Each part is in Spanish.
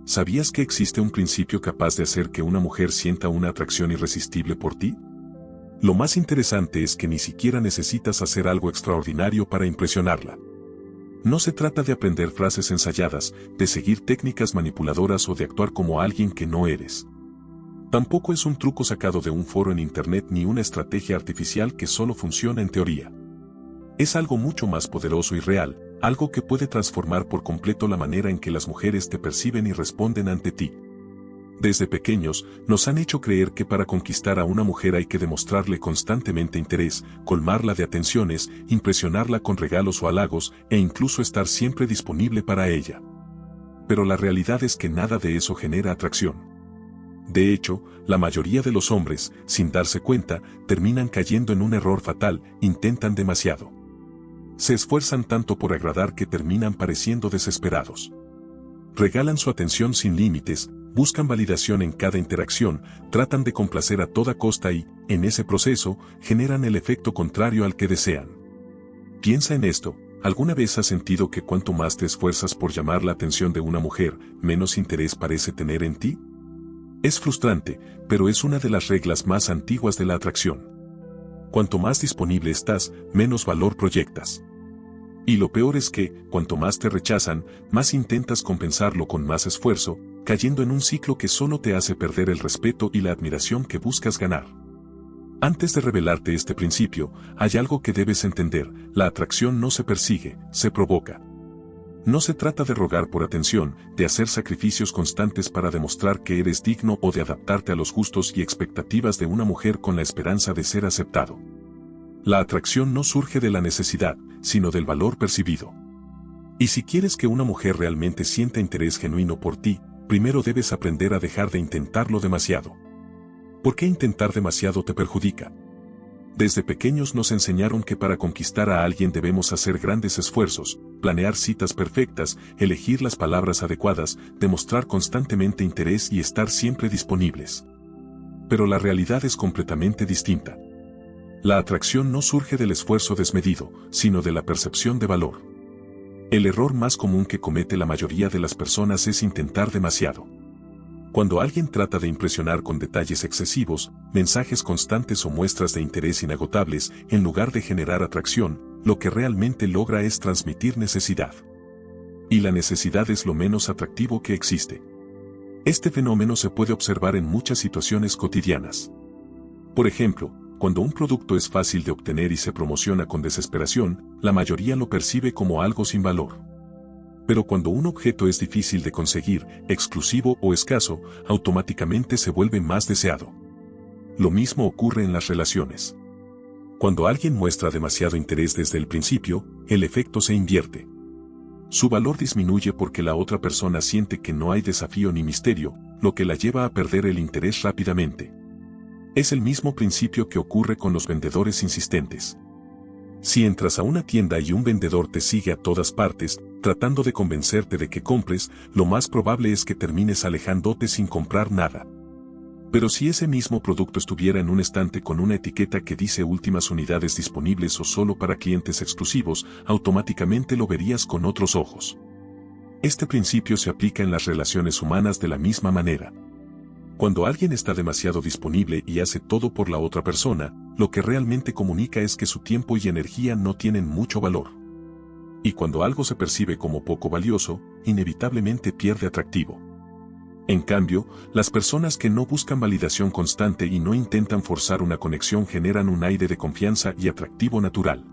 ¿Sabías que existe un principio capaz de hacer que una mujer sienta una atracción irresistible por ti? Lo más interesante es que ni siquiera necesitas hacer algo extraordinario para impresionarla. No se trata de aprender frases ensayadas, de seguir técnicas manipuladoras o de actuar como alguien que no eres. Tampoco es un truco sacado de un foro en internet ni una estrategia artificial que solo funciona en teoría. Es algo mucho más poderoso y real, algo que puede transformar por completo la manera en que las mujeres te perciben y responden ante ti. Desde pequeños, nos han hecho creer que para conquistar a una mujer hay que demostrarle constantemente interés, colmarla de atenciones, impresionarla con regalos o halagos, e incluso estar siempre disponible para ella. Pero la realidad es que nada de eso genera atracción. De hecho, la mayoría de los hombres, sin darse cuenta, terminan cayendo en un error fatal: intentan demasiado. Se esfuerzan tanto por agradar que terminan pareciendo desesperados. Regalan su atención sin límites, buscan validación en cada interacción, tratan de complacer a toda costa y, en ese proceso, generan el efecto contrario al que desean. Piensa en esto: ¿alguna vez has sentido que cuanto más te esfuerzas por llamar la atención de una mujer, menos interés parece tener en ti? Es frustrante, pero es una de las reglas más antiguas de la atracción. Cuanto más disponible estás, menos valor proyectas. Y lo peor es que, cuanto más te rechazan, más intentas compensarlo con más esfuerzo, cayendo en un ciclo que solo te hace perder el respeto y la admiración que buscas ganar. Antes de revelarte este principio, hay algo que debes entender: la atracción no se persigue, se provoca. No se trata de rogar por atención, de hacer sacrificios constantes para demostrar que eres digno o de adaptarte a los gustos y expectativas de una mujer con la esperanza de ser aceptado. La atracción no surge de la necesidad, sino del valor percibido. Y si quieres que una mujer realmente sienta interés genuino por ti, primero debes aprender a dejar de intentarlo demasiado. ¿Por qué intentar demasiado te perjudica? Desde pequeños nos enseñaron que para conquistar a alguien debemos hacer grandes esfuerzos, planear citas perfectas, elegir las palabras adecuadas, demostrar constantemente interés y estar siempre disponibles. Pero la realidad es completamente distinta. La atracción no surge del esfuerzo desmedido, sino de la percepción de valor. El error más común que comete la mayoría de las personas es intentar demasiado. Cuando alguien trata de impresionar con detalles excesivos, mensajes constantes o muestras de interés inagotables, en lugar de generar atracción, lo que realmente logra es transmitir necesidad. Y la necesidad es lo menos atractivo que existe. Este fenómeno se puede observar en muchas situaciones cotidianas. Por ejemplo, cuando un producto es fácil de obtener y se promociona con desesperación, la mayoría lo percibe como algo sin valor. Pero cuando un objeto es difícil de conseguir, exclusivo o escaso, automáticamente se vuelve más deseado. Lo mismo ocurre en las relaciones. Cuando alguien muestra demasiado interés desde el principio, el efecto se invierte. Su valor disminuye porque la otra persona siente que no hay desafío ni misterio, lo que la lleva a perder el interés rápidamente. Es el mismo principio que ocurre con los vendedores insistentes. Si entras a una tienda y un vendedor te sigue a todas partes, tratando de convencerte de que compres, lo más probable es que termines alejándote sin comprar nada. Pero si ese mismo producto estuviera en un estante con una etiqueta que dice últimas unidades disponibles o solo para clientes exclusivos, automáticamente lo verías con otros ojos. Este principio se aplica en las relaciones humanas de la misma manera. Cuando alguien está demasiado disponible y hace todo por la otra persona, lo que realmente comunica es que su tiempo y energía no tienen mucho valor. Y cuando algo se percibe como poco valioso, inevitablemente pierde atractivo. En cambio, las personas que no buscan validación constante y no intentan forzar una conexión generan un aire de confianza y atractivo natural.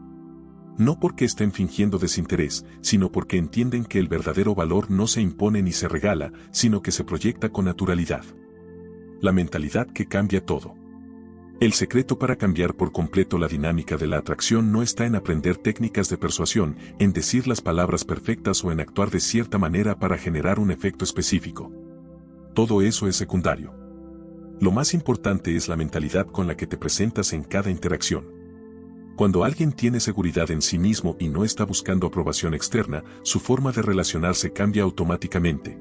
No porque estén fingiendo desinterés, sino porque entienden que el verdadero valor no se impone ni se regala, sino que se proyecta con naturalidad. La mentalidad que cambia todo. El secreto para cambiar por completo la dinámica de la atracción no está en aprender técnicas de persuasión, en decir las palabras perfectas o en actuar de cierta manera para generar un efecto específico. Todo eso es secundario. Lo más importante es la mentalidad con la que te presentas en cada interacción. Cuando alguien tiene seguridad en sí mismo y no está buscando aprobación externa, su forma de relacionarse cambia automáticamente.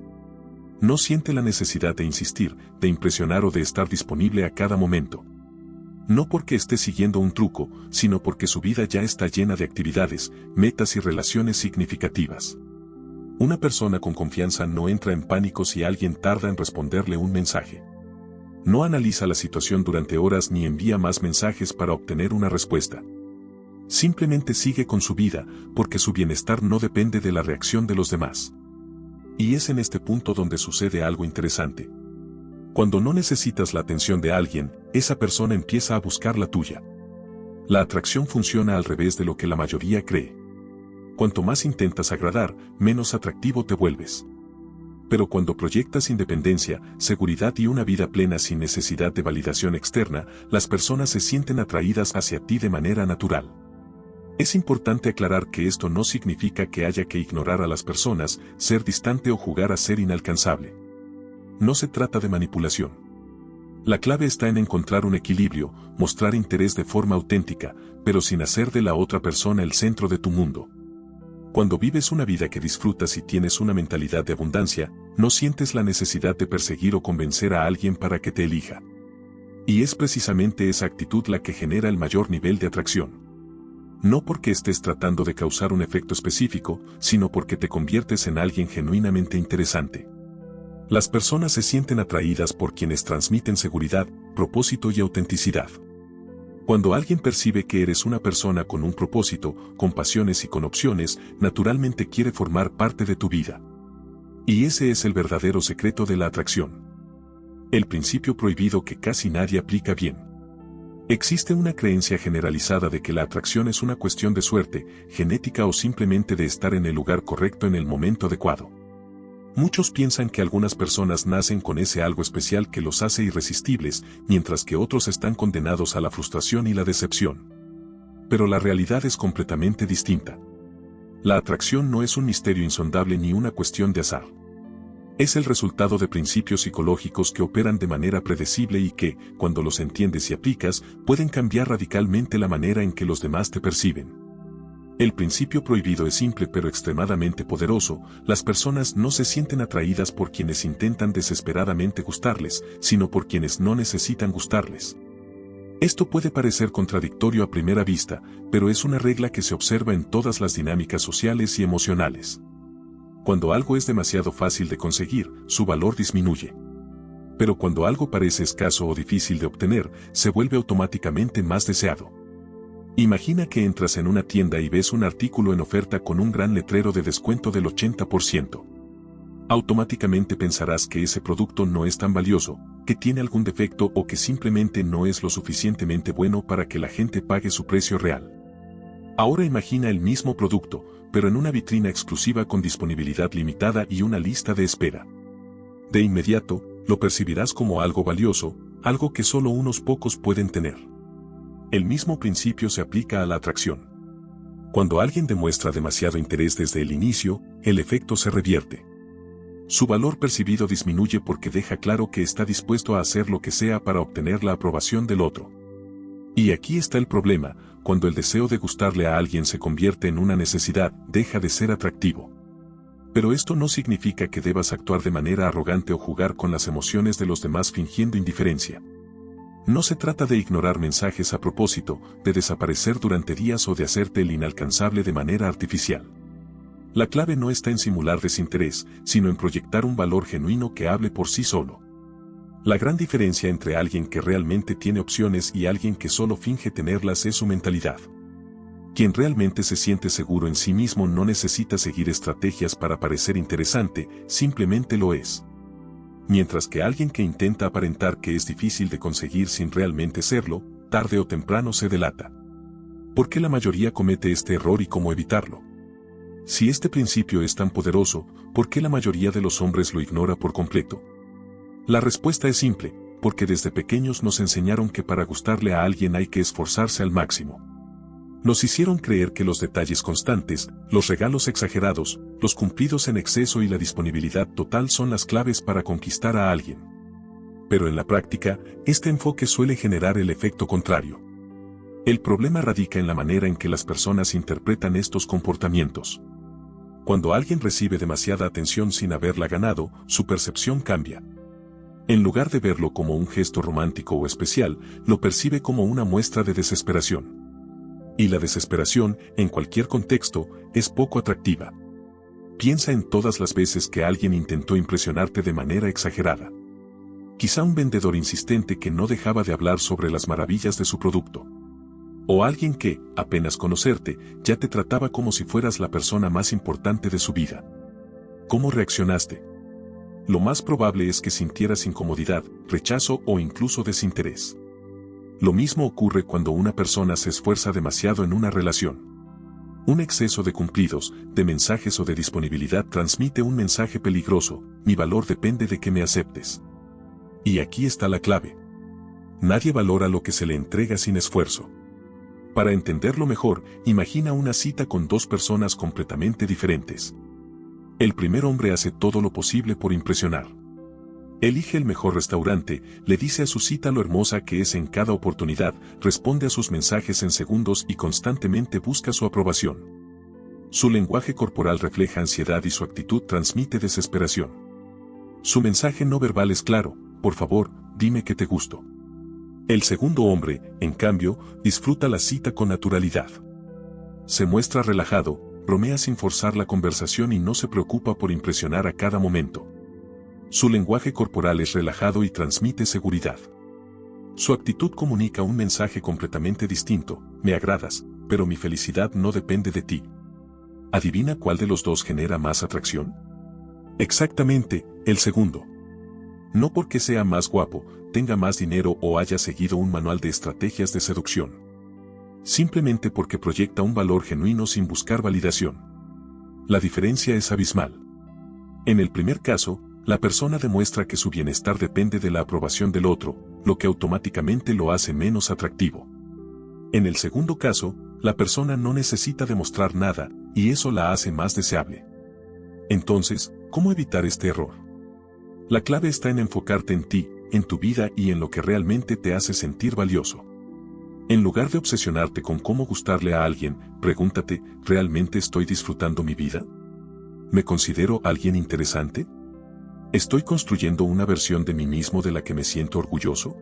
No siente la necesidad de insistir, de impresionar o de estar disponible a cada momento. No porque esté siguiendo un truco, sino porque su vida ya está llena de actividades, metas y relaciones significativas. Una persona con confianza no entra en pánico si alguien tarda en responderle un mensaje. No analiza la situación durante horas ni envía más mensajes para obtener una respuesta. Simplemente sigue con su vida, porque su bienestar no depende de la reacción de los demás. Y es en este punto donde sucede algo interesante. Cuando no necesitas la atención de alguien, esa persona empieza a buscar la tuya. La atracción funciona al revés de lo que la mayoría cree. Cuanto más intentas agradar, menos atractivo te vuelves. Pero cuando proyectas independencia, seguridad y una vida plena sin necesidad de validación externa, las personas se sienten atraídas hacia ti de manera natural. Es importante aclarar que esto no significa que haya que ignorar a las personas, ser distante o jugar a ser inalcanzable. No se trata de manipulación. La clave está en encontrar un equilibrio, mostrar interés de forma auténtica, pero sin hacer de la otra persona el centro de tu mundo. Cuando vives una vida que disfrutas y tienes una mentalidad de abundancia, no sientes la necesidad de perseguir o convencer a alguien para que te elija. Y es precisamente esa actitud la que genera el mayor nivel de atracción. No porque estés tratando de causar un efecto específico, sino porque te conviertes en alguien genuinamente interesante. Las personas se sienten atraídas por quienes transmiten seguridad, propósito y autenticidad. Cuando alguien percibe que eres una persona con un propósito, con pasiones y con opciones, naturalmente quiere formar parte de tu vida. Y ese es el verdadero secreto de la atracción. El principio prohibido que casi nadie aplica bien. Existe una creencia generalizada de que la atracción es una cuestión de suerte, genética o simplemente de estar en el lugar correcto en el momento adecuado. Muchos piensan que algunas personas nacen con ese algo especial que los hace irresistibles, mientras que otros están condenados a la frustración y la decepción. Pero la realidad es completamente distinta. La atracción no es un misterio insondable ni una cuestión de azar. Es el resultado de principios psicológicos que operan de manera predecible y que, cuando los entiendes y aplicas, pueden cambiar radicalmente la manera en que los demás te perciben. El principio prohibido es simple pero extremadamente poderoso. Las personas no se sienten atraídas por quienes intentan desesperadamente gustarles, sino por quienes no necesitan gustarles. Esto puede parecer contradictorio a primera vista, pero es una regla que se observa en todas las dinámicas sociales y emocionales. Cuando algo es demasiado fácil de conseguir, su valor disminuye. Pero cuando algo parece escaso o difícil de obtener, se vuelve automáticamente más deseado. Imagina que entras en una tienda y ves un artículo en oferta con un gran letrero de descuento del 80%. Automáticamente pensarás que ese producto no es tan valioso, que tiene algún defecto o que simplemente no es lo suficientemente bueno para que la gente pague su precio real. Ahora imagina el mismo producto, pero en una vitrina exclusiva con disponibilidad limitada y una lista de espera. De inmediato, lo percibirás como algo valioso, algo que solo unos pocos pueden tener. El mismo principio se aplica a la atracción. Cuando alguien demuestra demasiado interés desde el inicio, el efecto se revierte. Su valor percibido disminuye porque deja claro que está dispuesto a hacer lo que sea para obtener la aprobación del otro. Y aquí está el problema: cuando el deseo de gustarle a alguien se convierte en una necesidad, deja de ser atractivo. Pero esto no significa que debas actuar de manera arrogante o jugar con las emociones de los demás fingiendo indiferencia. No se trata de ignorar mensajes a propósito, de desaparecer durante días o de hacerte el inalcanzable de manera artificial. La clave no está en simular desinterés, sino en proyectar un valor genuino que hable por sí solo. La gran diferencia entre alguien que realmente tiene opciones y alguien que solo finge tenerlas es su mentalidad. Quien realmente se siente seguro en sí mismo no necesita seguir estrategias para parecer interesante, simplemente lo es. Mientras que alguien que intenta aparentar que es difícil de conseguir sin realmente serlo, tarde o temprano se delata. ¿Por qué la mayoría comete este error y cómo evitarlo? Si este principio es tan poderoso, ¿por qué la mayoría de los hombres lo ignora por completo? La respuesta es simple: porque desde pequeños nos enseñaron que para gustarle a alguien hay que esforzarse al máximo. Nos hicieron creer que los detalles constantes, los regalos exagerados, los cumplidos en exceso y la disponibilidad total son las claves para conquistar a alguien. Pero en la práctica, este enfoque suele generar el efecto contrario. El problema radica en la manera en que las personas interpretan estos comportamientos. Cuando alguien recibe demasiada atención sin haberla ganado, su percepción cambia. En lugar de verlo como un gesto romántico o especial, lo percibe como una muestra de desesperación. Y la desesperación, en cualquier contexto, es poco atractiva. Piensa en todas las veces que alguien intentó impresionarte de manera exagerada. Quizá un vendedor insistente que no dejaba de hablar sobre las maravillas de su producto. O alguien que, apenas conocerte, ya te trataba como si fueras la persona más importante de su vida. ¿Cómo reaccionaste? Lo más probable es que sintieras incomodidad, rechazo o incluso desinterés. Lo mismo ocurre cuando una persona se esfuerza demasiado en una relación. Un exceso de cumplidos, de mensajes o de disponibilidad transmite un mensaje peligroso: mi valor depende de que me aceptes. Y aquí está la clave. Nadie valora lo que se le entrega sin esfuerzo. Para entenderlo mejor, imagina una cita con dos personas completamente diferentes. El primer hombre hace todo lo posible por impresionar. Elige el mejor restaurante, le dice a su cita lo hermosa que es en cada oportunidad, responde a sus mensajes en segundos y constantemente busca su aprobación. Su lenguaje corporal refleja ansiedad y su actitud transmite desesperación. Su mensaje no verbal es claro: por favor, dime que te gusto. El segundo hombre, en cambio, disfruta la cita con naturalidad. Se muestra relajado, bromea sin forzar la conversación y no se preocupa por impresionar a cada momento. Su lenguaje corporal es relajado y transmite seguridad. Su actitud comunica un mensaje completamente distinto: me agradas, pero mi felicidad no depende de ti. ¿Adivina cuál de los dos genera más atracción? Exactamente, el segundo. No porque sea más guapo, tenga más dinero o haya seguido un manual de estrategias de seducción. Simplemente porque proyecta un valor genuino sin buscar validación. La diferencia es abismal. En el primer caso, la persona demuestra que su bienestar depende de la aprobación del otro, lo que automáticamente lo hace menos atractivo. En el segundo caso, la persona no necesita demostrar nada, y eso la hace más deseable. Entonces, ¿cómo evitar este error? La clave está en enfocarte en ti, en tu vida y en lo que realmente te hace sentir valioso. En lugar de obsesionarte con cómo gustarle a alguien, pregúntate: ¿realmente estoy disfrutando mi vida? ¿Me considero alguien interesante? ¿Estoy construyendo una versión de mí mismo de la que me siento orgulloso?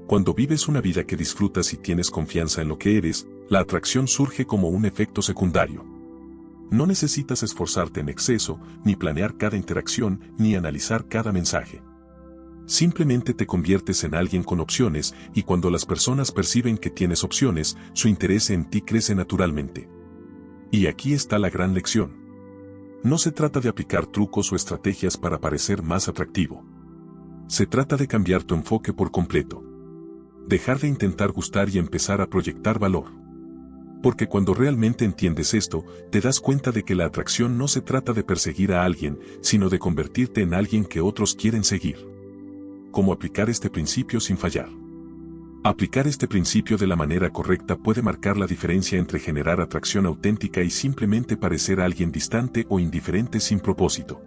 Cuando vives una vida que disfrutas y tienes confianza en lo que eres, la atracción surge como un efecto secundario. No necesitas esforzarte en exceso, ni planear cada interacción, ni analizar cada mensaje. Simplemente te conviertes en alguien con opciones, y cuando las personas perciben que tienes opciones, su interés en ti crece naturalmente. Y aquí está la gran lección. No se trata de aplicar trucos o estrategias para parecer más atractivo. Se trata de cambiar tu enfoque por completo. Dejar de intentar gustar y empezar a proyectar valor. Porque cuando realmente entiendes esto, te das cuenta de que la atracción no se trata de perseguir a alguien, sino de convertirte en alguien que otros quieren seguir. ¿Cómo aplicar este principio sin fallar? Aplicar este principio de la manera correcta puede marcar la diferencia entre generar atracción auténtica y simplemente parecer a alguien distante o indiferente sin propósito.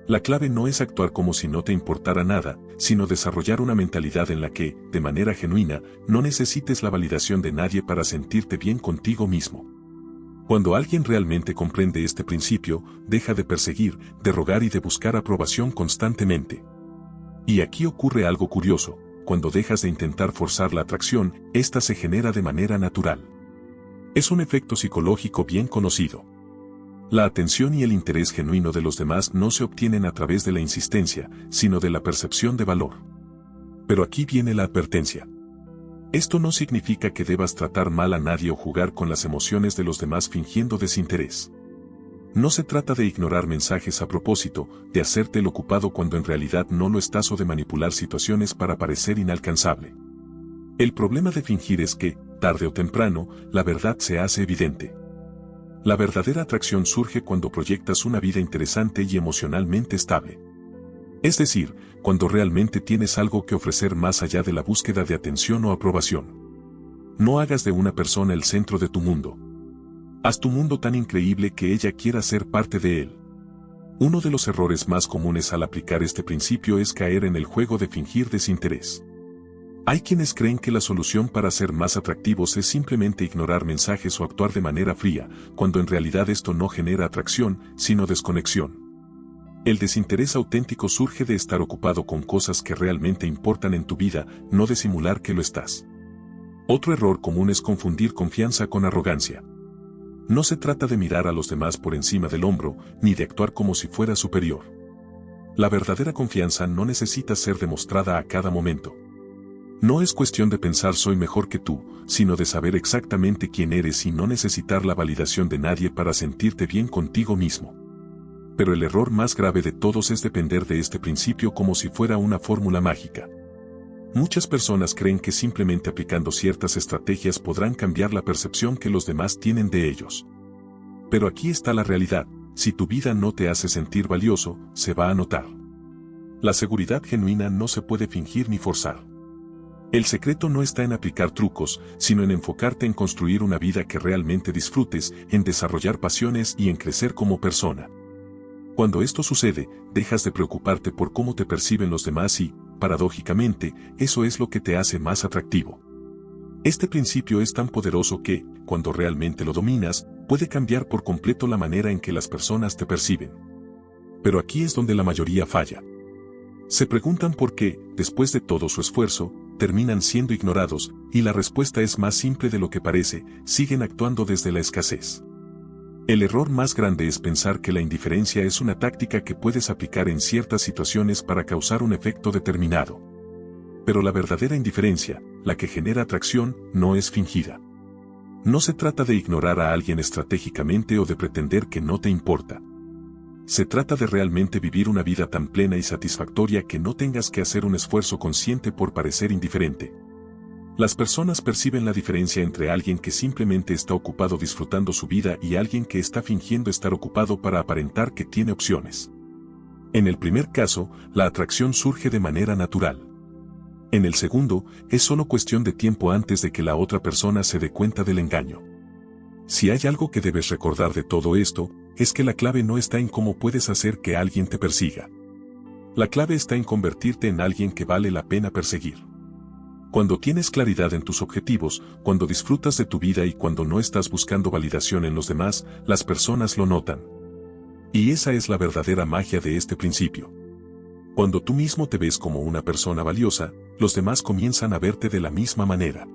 La clave no es actuar como si no te importara nada, sino desarrollar una mentalidad en la que, de manera genuina, no necesites la validación de nadie para sentirte bien contigo mismo. Cuando alguien realmente comprende este principio, deja de perseguir, de rogar y de buscar aprobación constantemente. Y aquí ocurre algo curioso: cuando dejas de intentar forzar la atracción, esta se genera de manera natural. Es un efecto psicológico bien conocido. La atención y el interés genuino de los demás no se obtienen a través de la insistencia, sino de la percepción de valor. Pero aquí viene la advertencia. Esto no significa que debas tratar mal a nadie o jugar con las emociones de los demás fingiendo desinterés. No se trata de ignorar mensajes a propósito, de hacerte el ocupado cuando en realidad no lo estás o de manipular situaciones para parecer inalcanzable. El problema de fingir es que, tarde o temprano, la verdad se hace evidente. La verdadera atracción surge cuando proyectas una vida interesante y emocionalmente estable. Es decir, cuando realmente tienes algo que ofrecer más allá de la búsqueda de atención o aprobación. No hagas de una persona el centro de tu mundo. Haz tu mundo tan increíble que ella quiera ser parte de él. Uno de los errores más comunes al aplicar este principio es caer en el juego de fingir desinterés. Hay quienes creen que la solución para ser más atractivos es simplemente ignorar mensajes o actuar de manera fría, cuando en realidad esto no genera atracción, sino desconexión. El desinterés auténtico surge de estar ocupado con cosas que realmente importan en tu vida, no de simular que lo estás. Otro error común es confundir confianza con arrogancia. No se trata de mirar a los demás por encima del hombro, ni de actuar como si fuera superior. La verdadera confianza no necesita ser demostrada a cada momento. No es cuestión de pensar soy mejor que tú, sino de saber exactamente quién eres y no necesitar la validación de nadie para sentirte bien contigo mismo. Pero el error más grave de todos es depender de este principio como si fuera una fórmula mágica. Muchas personas creen que simplemente aplicando ciertas estrategias podrán cambiar la percepción que los demás tienen de ellos. Pero aquí está la realidad: si tu vida no te hace sentir valioso, se va a notar. La seguridad genuina no se puede fingir ni forzar. El secreto no está en aplicar trucos, sino en enfocarte en construir una vida que realmente disfrutes, en desarrollar pasiones y en crecer como persona. Cuando esto sucede, dejas de preocuparte por cómo te perciben los demás y, paradójicamente, eso es lo que te hace más atractivo. Este principio es tan poderoso que, cuando realmente lo dominas, puede cambiar por completo la manera en que las personas te perciben. Pero aquí es donde la mayoría falla. Se preguntan por qué, después de todo su esfuerzo, terminan siendo ignorados, y la respuesta es más simple de lo que parece: siguen actuando desde la escasez. El error más grande es pensar que la indiferencia es una táctica que puedes aplicar en ciertas situaciones para causar un efecto determinado. Pero la verdadera indiferencia, la que genera atracción, no es fingida. No se trata de ignorar a alguien estratégicamente o de pretender que no te importa. Se trata de realmente vivir una vida tan plena y satisfactoria que no tengas que hacer un esfuerzo consciente por parecer indiferente. Las personas perciben la diferencia entre alguien que simplemente está ocupado disfrutando su vida y alguien que está fingiendo estar ocupado para aparentar que tiene opciones. En el primer caso, la atracción surge de manera natural. En el segundo, es solo cuestión de tiempo antes de que la otra persona se dé cuenta del engaño. Si hay algo que debes recordar de todo esto, es que la clave no está en cómo puedes hacer que alguien te persiga. La clave está en convertirte en alguien que vale la pena perseguir. Cuando tienes claridad en tus objetivos, cuando disfrutas de tu vida y cuando no estás buscando validación en los demás, las personas lo notan. Y esa es la verdadera magia de este principio. Cuando tú mismo te ves como una persona valiosa, los demás comienzan a verte de la misma manera.